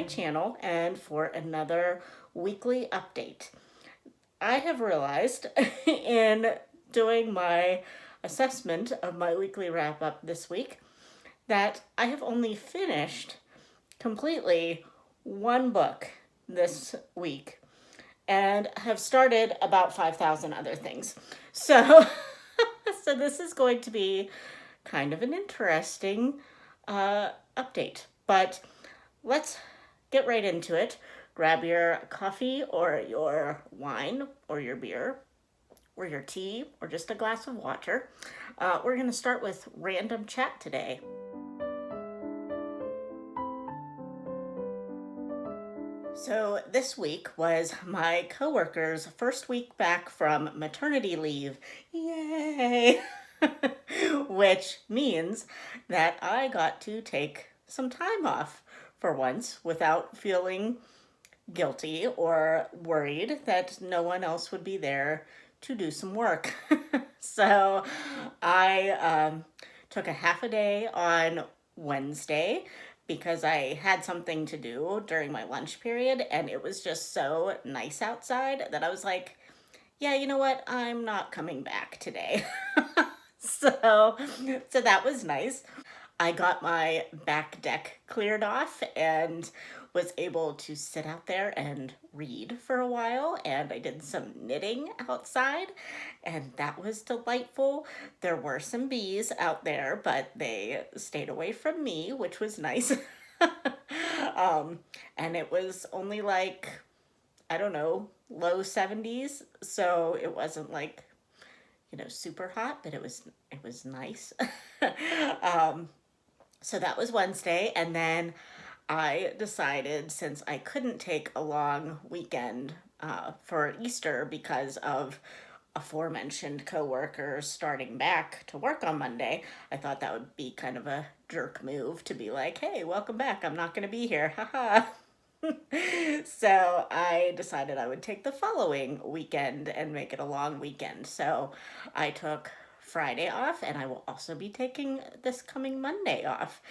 channel and for another weekly update. I have realized in doing my assessment of my weekly wrap up this week that I have only finished completely one book this week and have started about 5,000 other things. So, so this is going to be kind of an interesting update. But let's get right into it. Grab your coffee or your wine or your beer or your tea or just a glass of water. We're going to start with random chat today. So this week was my coworker's first week back from maternity leave. Yay! Which means that I got to take some time off for once without feeling guilty or worried that no one else would be there to do some work. So I took a half a day on Wednesday because I had something to do during my lunch period and it was just so nice outside that I was like, yeah, you know what? I'm not coming back today. so that was nice. I got my back deck cleared off and was able to sit out there and read for a while, and I did some knitting outside, and that was delightful. There were some bees out there, but they stayed away from me, which was nice. And it was only like, I don't know, low 70s, so it wasn't like, super hot, but it was nice. So that was Wednesday, and then I decided, since I couldn't take a long weekend for Easter because of aforementioned coworkers starting back to work on Monday, I thought that would be kind of a jerk move to be like, hey, welcome back, I'm not going to be here, haha. So I decided I would take the following weekend and make it a long weekend. So I took Friday off, and I will also be taking this coming Monday off.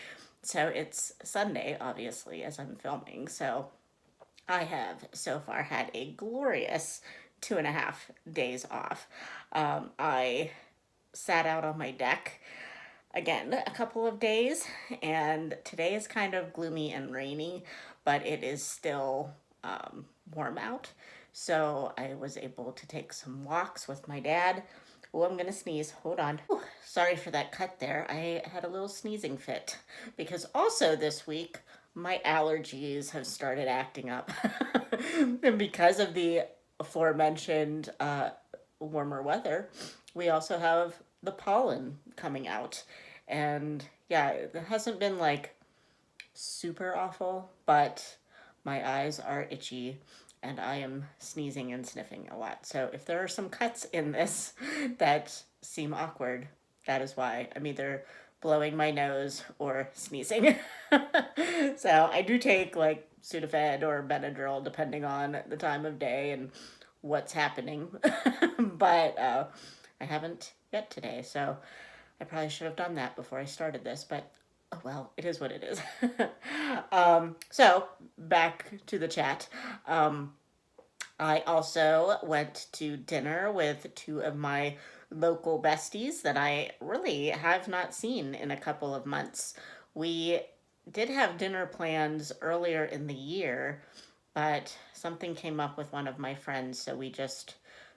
So it's Sunday, obviously, as I'm filming. So I have so far had a glorious 2.5 days off. I sat out on my deck again a couple of days, and today is kind of gloomy and rainy, but it is still warm out. So I was able to take some walks with my dad. Oh, I'm gonna sneeze. Hold on. Ooh, sorry for that cut there. I had a little sneezing fit because also this week my allergies have started acting up. And because of the aforementioned warmer weather, we also have the pollen coming out. And yeah, it hasn't been like super awful, but my eyes are itchy and I am sneezing and sniffing a lot. So if there are some cuts in this that seem awkward, that is why. I'm either blowing my nose or sneezing. So I do take like Sudafed or Benadryl depending on the time of day and what's happening. But I haven't yet today, so I probably should have done that before I started this, but oh well, it is what it is. So back to the chat. I also went to dinner with two of my local besties that I really have not seen in a couple of months. We did have dinner plans earlier in the year, but something came up with one of my friends, so we just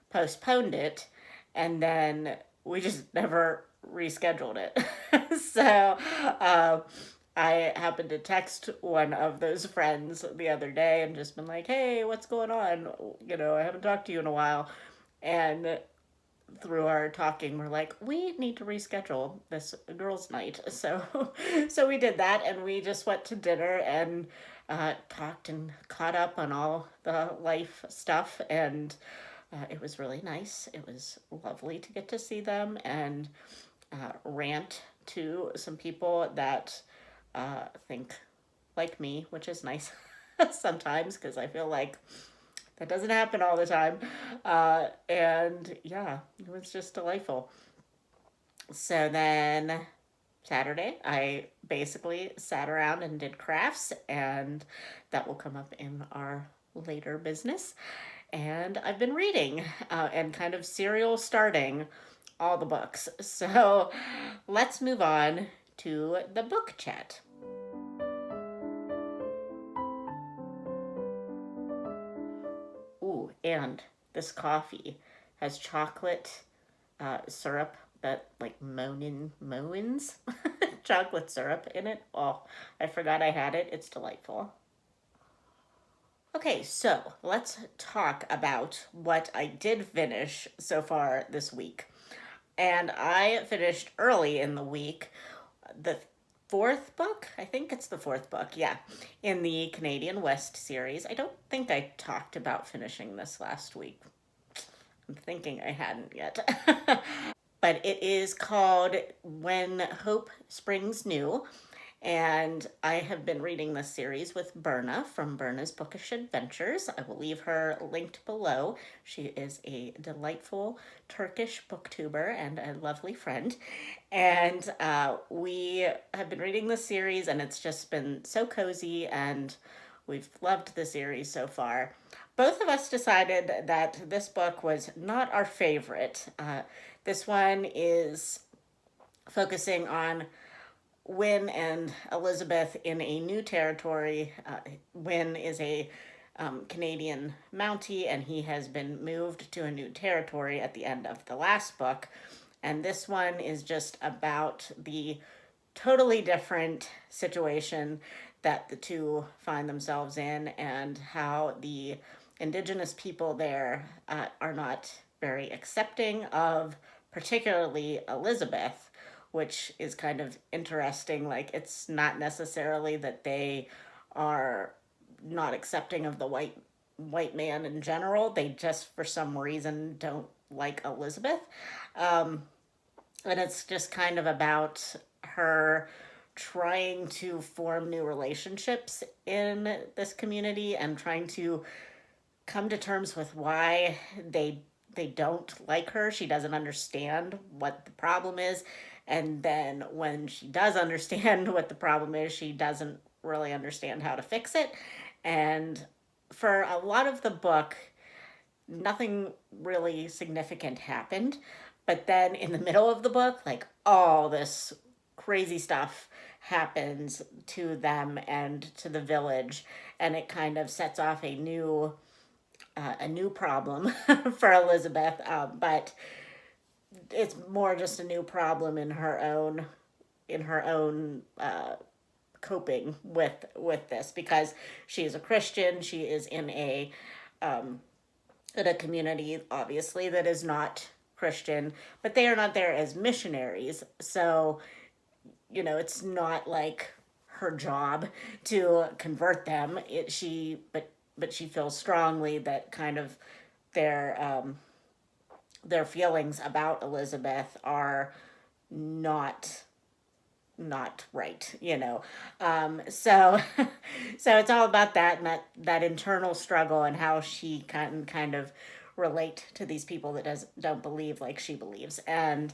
postponed it, and then we just never rescheduled it. So I happened to text one of those friends the other day and just been like, hey, what's going on? I haven't talked to you in a while. And through our talking, we're like, we need to reschedule this girls' night. So we did that, and we just went to dinner and talked and caught up on all the life stuff, and it was really nice. It was lovely to get to see them and rant to some people that think like me, which is nice sometimes because I feel like that doesn't happen all the time. And yeah, it was just delightful. So then Saturday, I basically sat around and did crafts, and that will come up in our later business. And I've been reading and kind of serial starting all the books. So let's move on to the book chat. Ooh, and this coffee has chocolate syrup that like Moen's chocolate syrup in it. Oh, I forgot I had it. It's delightful. Okay, so let's talk about what I did finish so far this week. And I finished early in the week the fourth book. I think it's the fourth book, yeah, in the Canadian West series. I don't think I talked about finishing this last week. I'm thinking I hadn't yet. But it is called When Hope Springs New. And I have been reading this series with Berna from Berna's Bookish Adventures. I will leave her linked below. She is a delightful Turkish booktuber and a lovely friend. And we have been reading this series, and it's just been so cozy, and we've loved the series so far. Both of us decided that this book was not our favorite. This one is focusing on Wynne and Elizabeth in a new territory. Wynne is a Canadian Mountie, and he has been moved to a new territory at the end of the last book. And this one is just about the totally different situation that the two find themselves in, and how the Indigenous people there are not very accepting of, particularly Elizabeth, which is kind of interesting. Like, it's not necessarily that they are not accepting of the white man in general. They just, for some reason, don't like Elizabeth. Um, and it's just kind of about her trying to form new relationships in this community and trying to come to terms with why they don't like her. She doesn't understand what the problem is. And then when she does understand what the problem is, she doesn't really understand how to fix it. And for a lot of the book, nothing really significant happened. But then in the middle of the book, like, all this crazy stuff happens to them and to the village, and it kind of sets off a new problem for Elizabeth. But it's more just a new problem in her own coping with this, because she is a Christian. She is in a community, obviously, that is not Christian, but they are not there as missionaries. So, it's not like her job to convert them. But she feels strongly that kind of their their feelings about Elizabeth are not right. So so it's all about that, and that internal struggle, and how she can kind of relate to these people that don't believe like she believes. And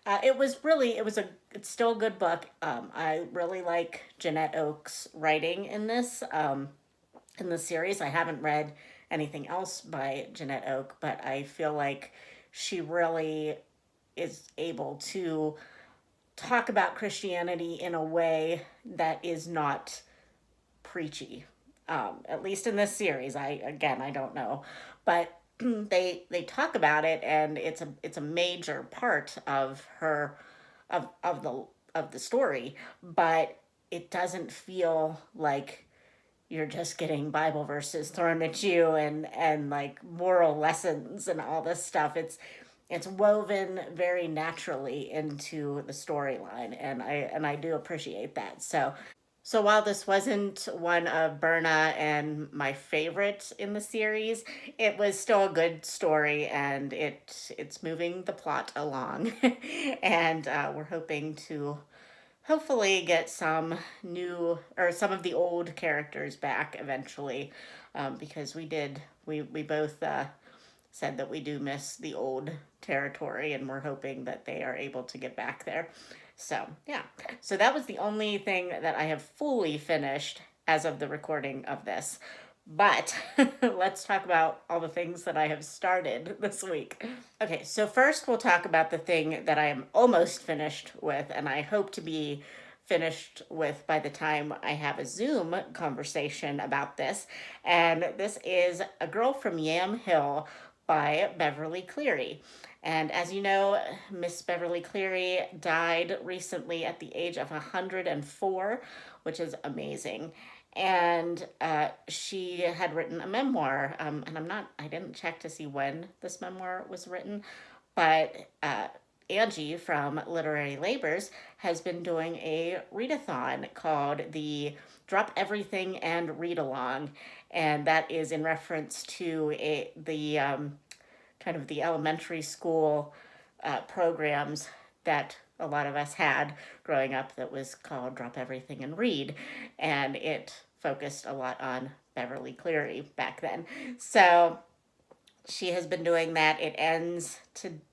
it's still a good book. I really like Jeanette Oak's writing in the series. I haven't read anything else by Jeanette Oak, but I feel like she really is able to talk about Christianity in a way that is not preachy. At least in this series, I don't know, but they talk about it, and it's a major part of her of the story, but it doesn't feel like you're just getting Bible verses thrown at you, and like moral lessons and all this stuff. It's woven very naturally into the storyline, and I do appreciate that. So while this wasn't one of Berna and my favorites in the series, it was still a good story, and it's moving the plot along. And we're hoping to hopefully get some of the old characters back eventually, because we both said that we do miss the old territory, and we're hoping that they are able to get back there. So, yeah. So that was the only thing that I have fully finished as of the recording of this. But let's talk about all the things that I have started this week. Okay, so first we'll talk about the thing that I am almost finished with, and I hope to be finished with by the time I have a Zoom conversation about this. And this is A Girl from Yam Hill by Beverly Cleary. And as you know, Miss Beverly Cleary died recently at the age of 104, which is amazing. And she had written a memoir, and I didn't check to see when this memoir was written, but Angie from Literary Labors has been doing a readathon called the Drop Everything and Read Along, and that is in reference to the kind of the elementary school programs that a lot of us had growing up that was called Drop Everything and Read, and it focused a lot on Beverly Cleary back then. So she has been doing that. It ends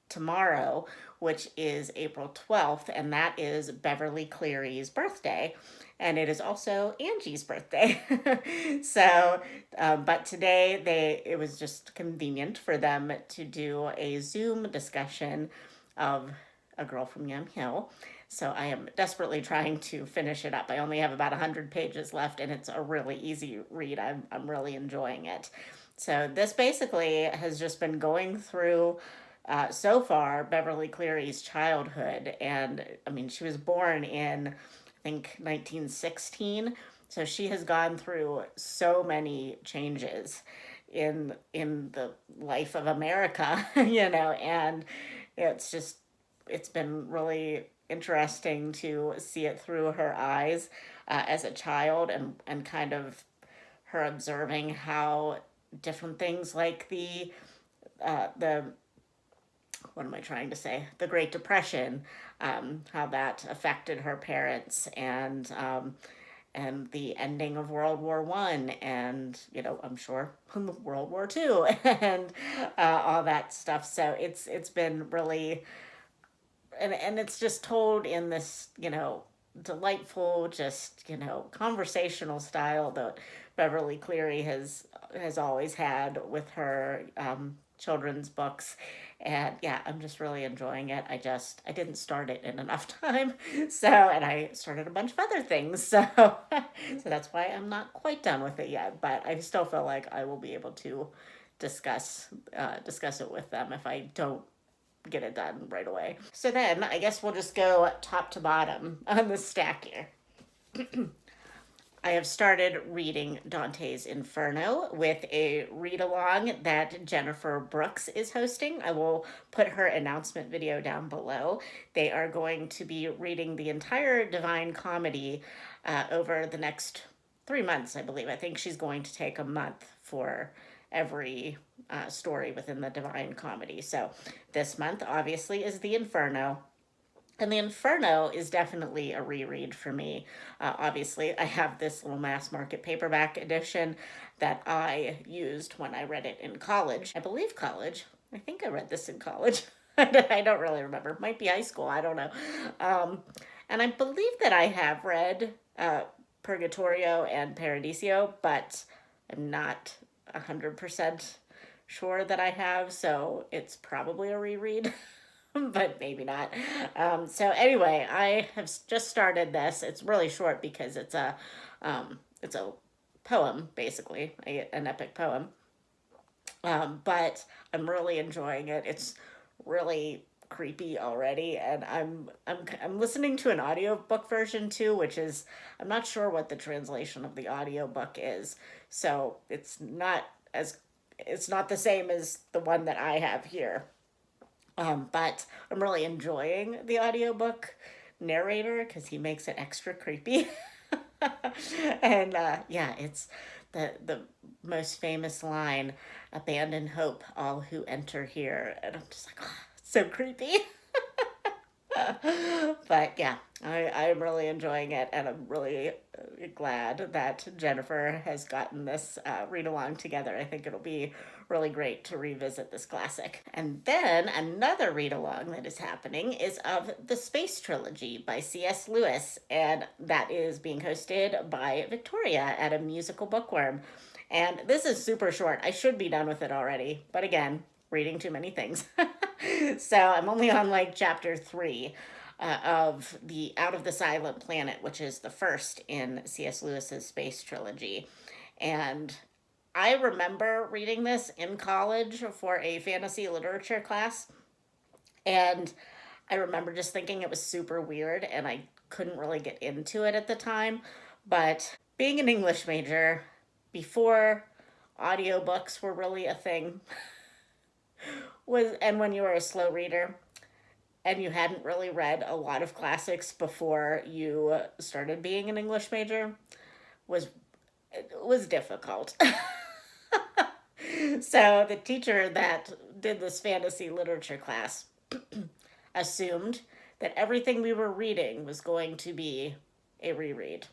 tomorrow, which is April 12th, and that is Beverly Cleary's birthday. And it is also Angie's birthday. So, but today it was just convenient for them to do a Zoom discussion of A Girl from Yam Hill. So I am desperately trying to finish it up. I only have about 100 pages left, and it's a really easy read. I'm really enjoying it. So this basically has just been going through, so far, Beverly Cleary's childhood. And I mean, she was born in, I think, 1916. So she has gone through so many changes in the life of America, and it's been really interesting to see it through her eyes as a child, and kind of her observing how different things like the what am I trying to say? The Great Depression, how that affected her parents, and the ending of World War One, and I'm sure World War Two, and all that stuff. So it's been really, and it's just told in this delightful, just conversational style that Beverly Cleary has always had with her children's books. And yeah, I'm just really enjoying it. I didn't start it in enough time. And I started a bunch of other things. So that's why I'm not quite done with it yet. But I still feel like I will be able to discuss it with them if I don't get it done right away. So then I guess we'll just go top to bottom on the stack here. I have started reading Dantes Inferno with a read-along that Jennifer Brooks is hosting. I will put her announcement video down below. They are going to be reading the entire Divine Comedy over the next 3 months, I believe. I think she's going to take a month for every story within the Divine Comedy. So this month, obviously, is the Inferno. And the Inferno is definitely a reread for me. Obviously, I have this little mass market paperback edition that I used when I read it in college. I believe college. I think I read this in college. I don't really remember. Might be high school. I don't know. And I believe that I have read Purgatorio and Paradiso, but I'm not 100% sure that I have. So it's probably a reread. But maybe not. So anyway, I have just started this. It's really short because it's a poem, basically, an epic poem. But I'm really enjoying it. It's really creepy already, and I'm listening to an audiobook version too, which is, I'm not sure what the translation of the audiobook is. So it's not the same as the one that I have here. But I'm really enjoying the audiobook narrator because he makes it extra creepy. And yeah, it's the most famous line, "Abandon hope, all who enter here." And I'm just like, oh, it's so creepy. But yeah, I'm really enjoying it, and I'm really glad that Jennifer has gotten this read along together. I think it'll be really great to revisit this classic. And then another read along that is happening is of the Space Trilogy by C.S. Lewis, and that is being hosted by Victoria at a musical bookworm. And this is super short. I should be done with it already, but again, reading too many things. So I'm only on like chapter 3 of the Out of the Silent Planet, which is the first in C.S. Lewis's Space Trilogy. And I remember reading this in college for a fantasy literature class, and I remember just thinking it was super weird and I couldn't really get into it at the time. But being an English major, before audiobooks were really a thing, was and when you were a slow reader and you hadn't really read a lot of classics before you started being an English major, was was difficult. So the teacher that did this fantasy literature class assumed that everything we were reading was going to be a reread.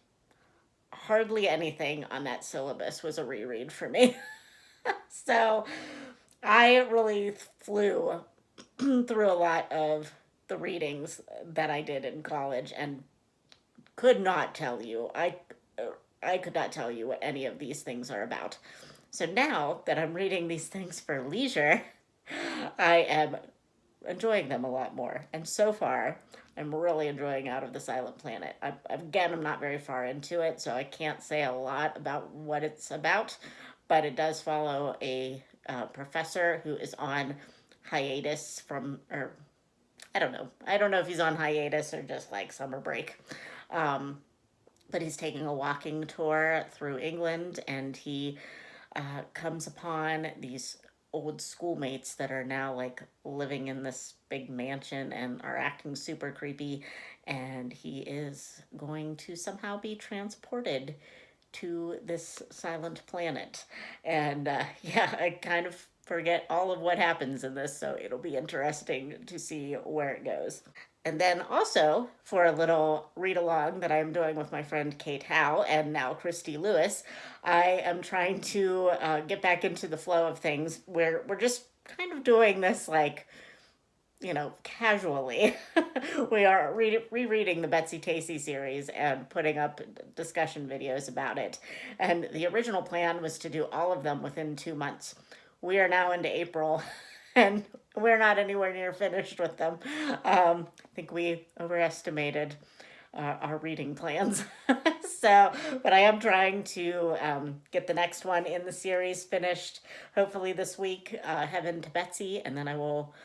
Hardly anything on that syllabus was a reread for me. So I really flew through a lot of the readings that I did in college and could not tell you. I could not tell you what any of these things are about. So now that I'm reading these things for leisure, I am enjoying them a lot more. And so far, I'm really enjoying Out of the Silent Planet. Again, I'm not very far into it, so I can't say a lot about what it's about, but it does follow a professor who is on hiatus from, or I don't know. I don't know if he's on hiatus or just like summer break. Um, but he's taking a walking tour through England, and he comes upon these old schoolmates that are now like living in this big mansion and are acting super creepy, and he is going to somehow be transported to this silent planet. And yeah, I kind of forget all of what happens in this, so it'll be interesting to see where it goes. And then also, for a little read along that I'm doing with my friend Kate Howe and now Christy Lewis, I am trying to get back into the flow of things where we're just kind of doing this like, casually. We are rereading the Betsy Taycey series and putting up discussion videos about it. And the original plan was to do all of them within 2 months. We are now into April, and we're not anywhere near finished with them. I think we overestimated our reading plans. So, but I am trying to get the next one in the series finished, hopefully this week, Heaven to Betsy, and then I will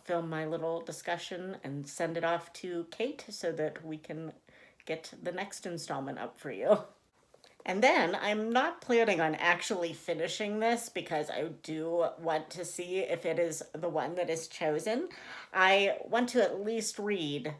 film my little discussion and send it off to Kate so that we can get the next installment up for you. And then I'm not planning on actually finishing this because I do want to see if it is the one that is chosen. I want to at least read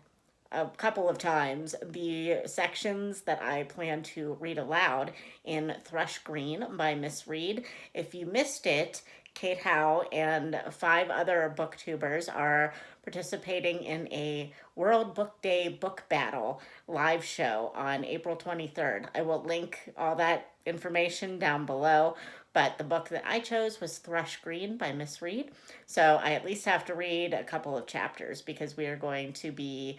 a couple of times the sections that I plan to read aloud in Thrush Green by Miss Reed. If you missed it, Kate Howe and 5 other booktubers are participating in a World Book Day book battle live show on April 23rd. I will link all that information down below, but the book that I chose was Thrush Green by Miss Reed. So I at least have to read a couple of chapters because we are going to be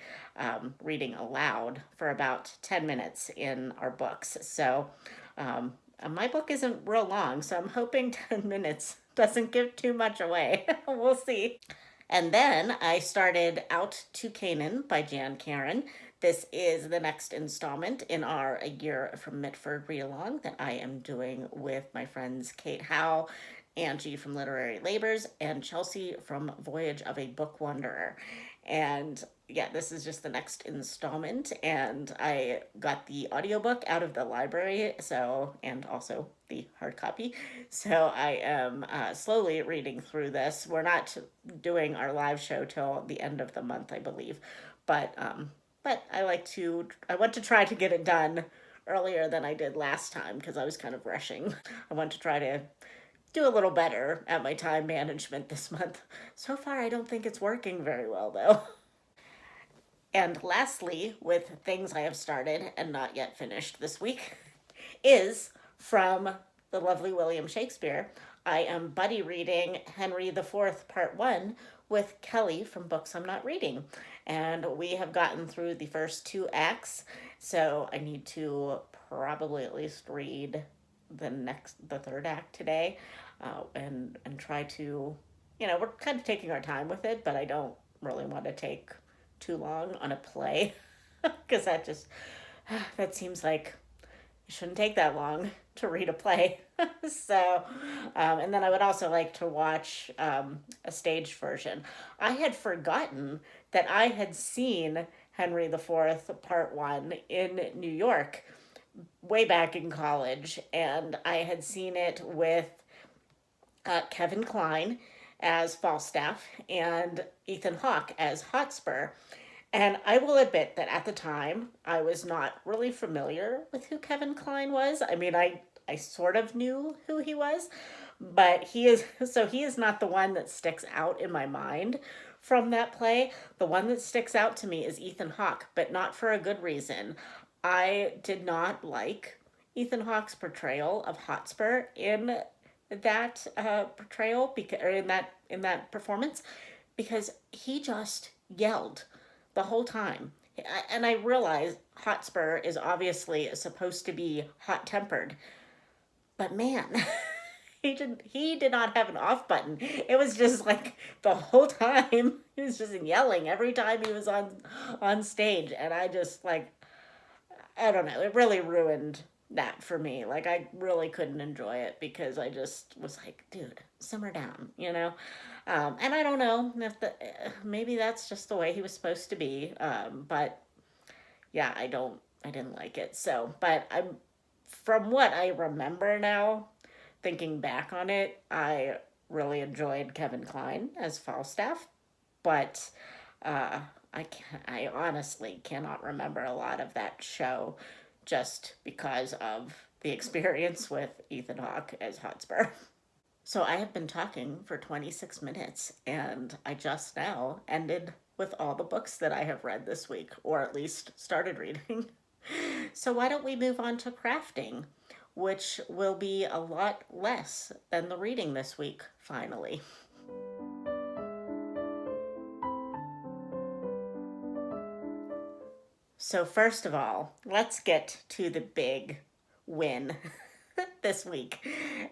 reading aloud for about 10 minutes in our books. So my book isn't real long, so I'm hoping 10 minutes doesn't give too much away. We'll see. And then I started Out to Kanan by Jan Karan. This is the next installment in our A Year from Mitford read-along that I am doing with my friends Kate Howe, Angie from Literary Labors, and Chelsea from Voyage of a Book Wanderer. And yeah, this is just the next installment, and I got the audiobook out of the library, and also the hard copy. So I am slowly reading through this. We're not doing our live show till the end of the month, I believe, but I want to try to get it done earlier than I did last time because I was kind of rushing. I want to try to do a little better at my time management this month. So far, I don't think it's working very well, though. And lastly, with things I have started and not yet finished this week, is from the lovely William Shakespeare. I am buddy reading Henry IV, Part 1 with Kelly from Books I'm Not Reading. And we have gotten through the first two acts, so I need to probably at least read the third act today, and try to, we're kind of taking our time with it, but I don't really want to take too long on a play because that seems like it shouldn't take that long to read a play. So, and then I would also like to watch a staged version. I had forgotten that I had seen Henry IV Part 1 in New York way back in college, and I had seen it with Kevin Kline as Falstaff and Ethan Hawke as Hotspur. And I will admit that at the time, I was not really familiar with who Kevin Kline was. I mean, I sort of knew who he was, but he is not the one that sticks out in my mind from that play. The one that sticks out to me is Ethan Hawke, but not for a good reason. I did not like Ethan Hawke's portrayal of Hotspur in that portrayal, or in that performance, because he just yelled the whole time. And I realize Hotspur is obviously supposed to be hot tempered, but man, he did not have an off button. It was just like the whole time he was just yelling every time he was on stage, and I just like, I don't know, it really ruined that for me. Like, I really couldn't enjoy it because I just was like, dude, simmer down. And I don't know if maybe that's just the way he was supposed to be. But yeah, I didn't like it. So, but from what I remember now, thinking back on it, I really enjoyed Kevin Kline as Falstaff, but uh, I honestly cannot remember a lot of that show just because of the experience with Ethan Hawke as Hotspur. So I have been talking for 26 minutes, and I just now ended with all the books that I have read this week, or at least started reading. So why don't we move on to crafting, which will be a lot less than the reading this week, finally. So, first of all, let's get to the big win this week.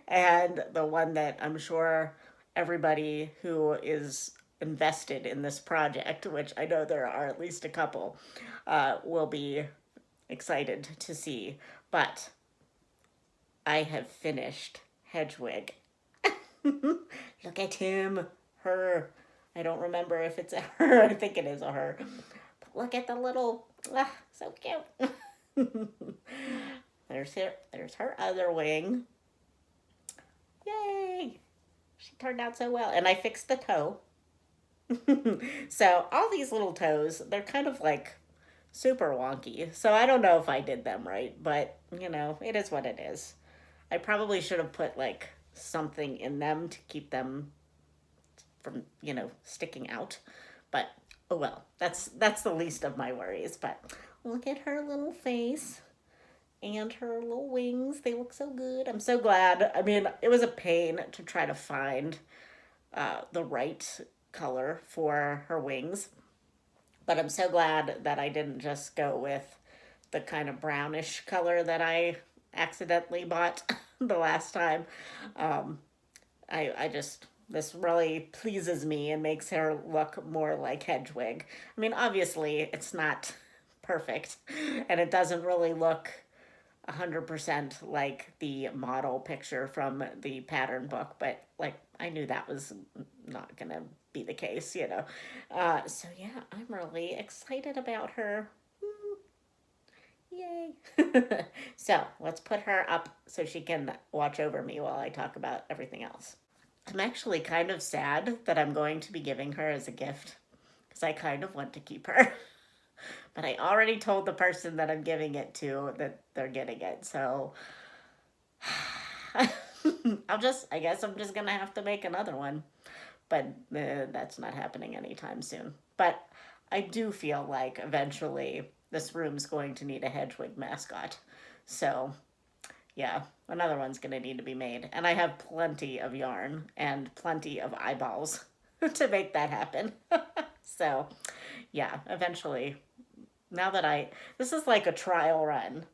And the one that I'm sure everybody who is invested in this project, which I know there are at least a couple, will be excited to see. But I have finished Hedgewig. Look at him, her. I don't remember if it's a her. I think it is a her. But look at the little, so cute. There's her other wing. Yay! She turned out so well. And I fixed the toe. So all these little toes, they're kind of like super wonky. So I don't know if I did them right, but it is what it is. I probably should have put like something in them to keep them from, sticking out. But oh well, that's the least of my worries. But look at her little face and her little wings. They look so good. I'm so glad. I mean, it was a pain to try to find the right color for her wings. But I'm so glad that I didn't just go with the kind of brownish color that I accidentally bought the last time. This really pleases me and makes her look more like Hedgewig. I mean, obviously, it's not perfect, and it doesn't really look 100% like the model picture from the pattern book, but like I knew that was not gonna be the case. So yeah, I'm really excited about her. Yay. So let's put her up so she can watch over me while I talk about everything else. I'm actually kind of sad that I'm going to be giving her as a gift because I kind of want to keep her. But I already told the person that I'm giving it to that they're getting it. So I guess I'm just going to have to make another one. But that's not happening anytime soon. But I do feel like eventually this room's going to need a Hedgewig mascot. So, yeah, another one's going to need to be made. And I have plenty of yarn and plenty of eyeballs to make that happen. So, yeah, eventually, now that this is like a trial run.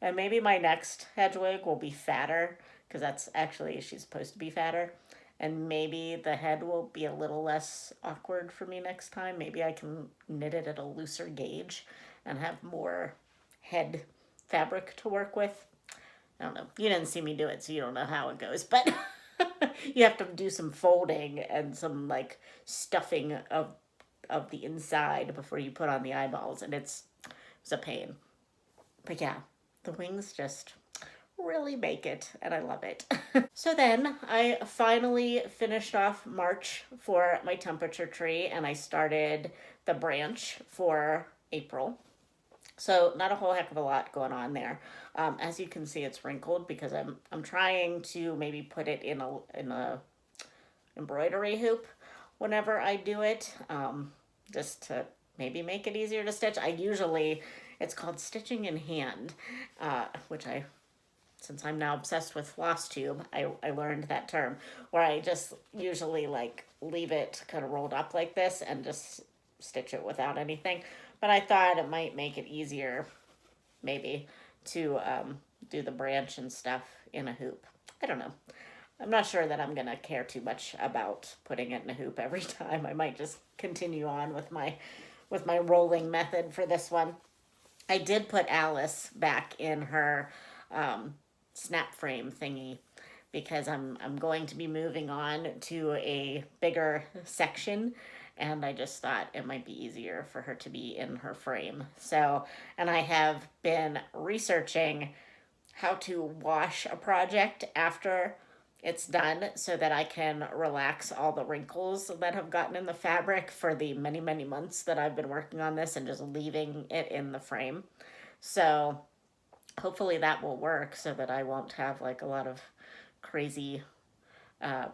And maybe my next Hedgewig will be fatter, because that's actually, she's supposed to be fatter. And maybe the head will be a little less awkward for me next time. Maybe I can knit it at a looser gauge and have more head fabric to work with. I don't know. You didn't see me do it, so you don't know how it goes. But you have to do some folding and some like stuffing of the inside before you put on the eyeballs, and it's a pain. But yeah, the wings just really make it, and I love it. So then I finally finished off March for my temperature tree, and I started the branch for April. So not a whole heck of a lot going on there. As you can see, it's wrinkled because I'm trying to maybe put it in a embroidery hoop whenever I do it, just to maybe make it easier to stitch. It's called stitching in hand, which since I'm now obsessed with floss tube, I learned that term, where I just usually like leave it kind of rolled up like this and just stitch it without anything. But I thought it might make it easier, maybe, to do the branch and stuff in a hoop. I don't know. I'm not sure that I'm going to care too much about putting it in a hoop every time. I might just continue on with my rolling method for this one. I did put Alice back in her snap frame thingy because I'm going to be moving on to a bigger section, and I just thought it might be easier for her to be in her frame. So, and I have been researching how to wash a project after it's done so that I can relax all the wrinkles that have gotten in the fabric for the many, many months that I've been working on this and just leaving it in the frame. So hopefully that will work so that I won't have like a lot of crazy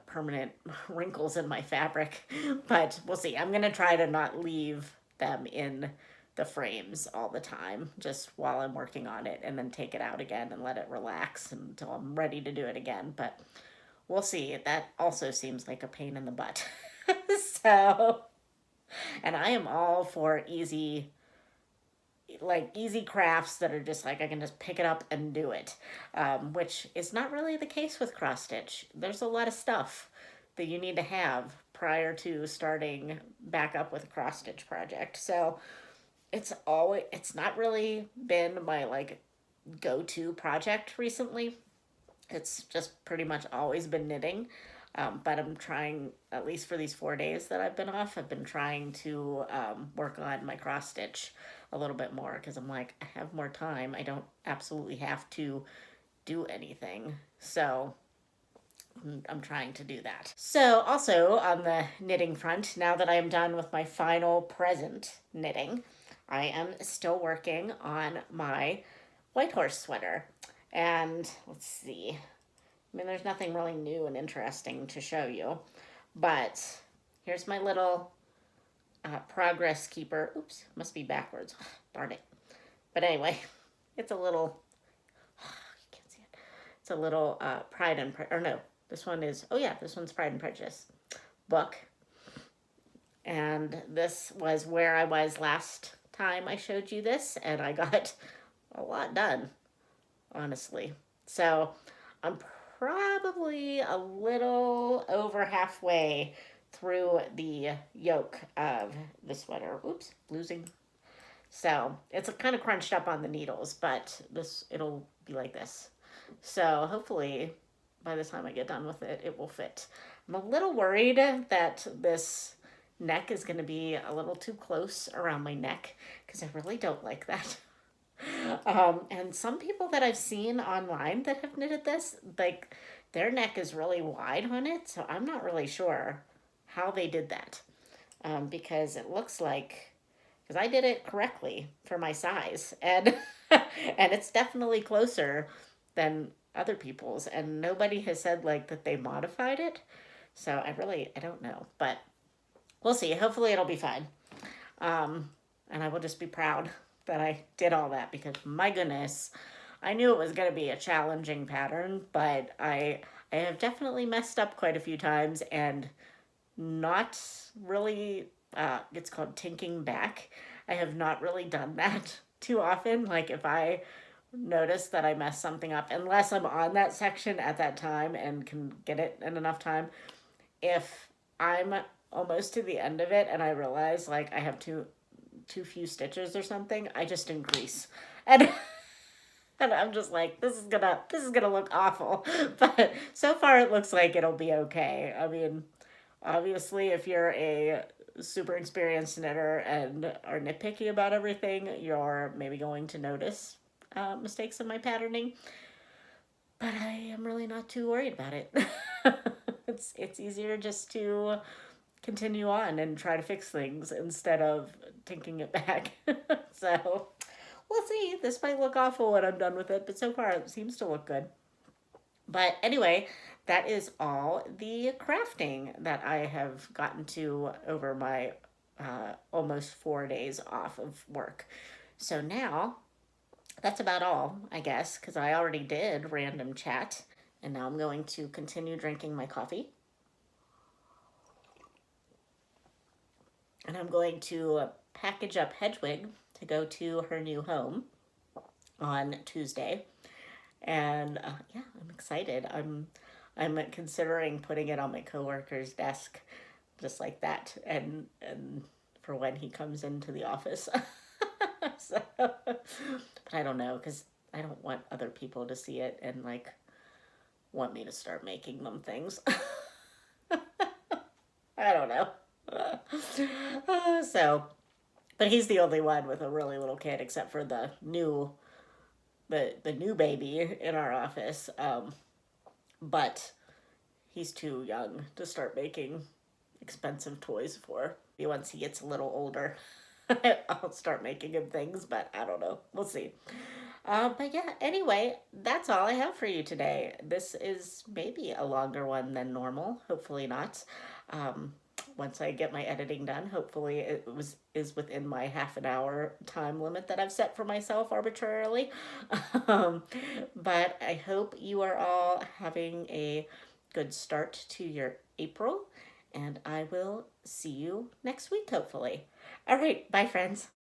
permanent wrinkles in my fabric. But we'll see. I'm going to try to not leave them in the frames all the time, just while I'm working on it, and then take it out again and let it relax until I'm ready to do it again. But we'll see. That also seems like a pain in the butt. So, and I am all for easy crafts that are just like I can just pick it up and do it, which is not really the case with cross stitch. There's a lot of stuff that you need to have prior to starting back up with a cross stitch project. So it's not really been my like go-to project recently. It's just pretty much always been knitting. But I'm trying, at least for these 4 days that I've been off, I've been trying to work on my cross stitch a little bit more because I'm like, I have more time. I don't absolutely have to do anything. So I'm trying to do that. So also on the knitting front, now that I am done with my final present knitting, I am still working on my White Horse sweater. And let's see. I mean, there's nothing really new and interesting to show you, but here's my little progress keeper. Oops, must be backwards. Darn it. But anyway, it's a little, you can't see it. It's a little Pride and Prejudice, or no, this one is, oh yeah, this one's Pride and Prejudice book. And this was where I was last time I showed you this, and I got a lot done, honestly. So I'm probably a little over halfway through the yoke of the sweater. Oops, losing. So it's kind of crunched up on the needles, but it'll be like this. So hopefully by the time I get done with it, it will fit. I'm a little worried that this neck is going to be a little too close around my neck because I really don't like that. And some people that I've seen online that have knitted this, like their neck is really wide on it, so I'm not really sure how they did that. Because it looks like, because I did it correctly for my size, and and it's definitely closer than other people's, and nobody has said like that they modified it. So I don't know, but we'll see. Hopefully it'll be fine. And I will just be proud that I did all that because my goodness, I knew it was going to be a challenging pattern, but I have definitely messed up quite a few times and not really, it's called tinking back. I have not really done that too often. Like if I notice that I mess something up, unless I'm on that section at that time and can get it in enough time, if I'm almost to the end of it and I realize like I have too few stitches or something, I just increase. And and I'm just like, this is gonna look awful. But so far it looks like it'll be okay. I mean, obviously if you're a super experienced knitter and are nitpicky about everything, you're maybe going to notice mistakes in my patterning. But I am really not too worried about it. It's easier just to continue on and try to fix things instead of taking it back. So we'll see. This might look awful when I'm done with it, but so far it seems to look good. But anyway, that is all the crafting that I have gotten to over my almost 4 days off of work. So now that's about all, I guess, because I already did random chat. And now I'm going to continue drinking my coffee. And I'm going to package up Hedgewig to go to her new home on Tuesday. And yeah, I'm excited. I'm considering putting it on my coworker's desk, just like that, and for when he comes into the office. So, but I don't know because I don't want other people to see it and like want me to start making them things. I don't know. So, but he's the only one with a really little kid, except for the new baby in our office. But he's too young to start making expensive toys for. Once he gets a little older, I'll start making him things, but I don't know. We'll see. But yeah, anyway, that's all I have for you today. This is maybe a longer one than normal. Hopefully not. Once I get my editing done, hopefully is within my half an hour time limit that I've set for myself arbitrarily. But I hope you are all having a good start to your April, and I will see you next week, hopefully. All right, bye, friends.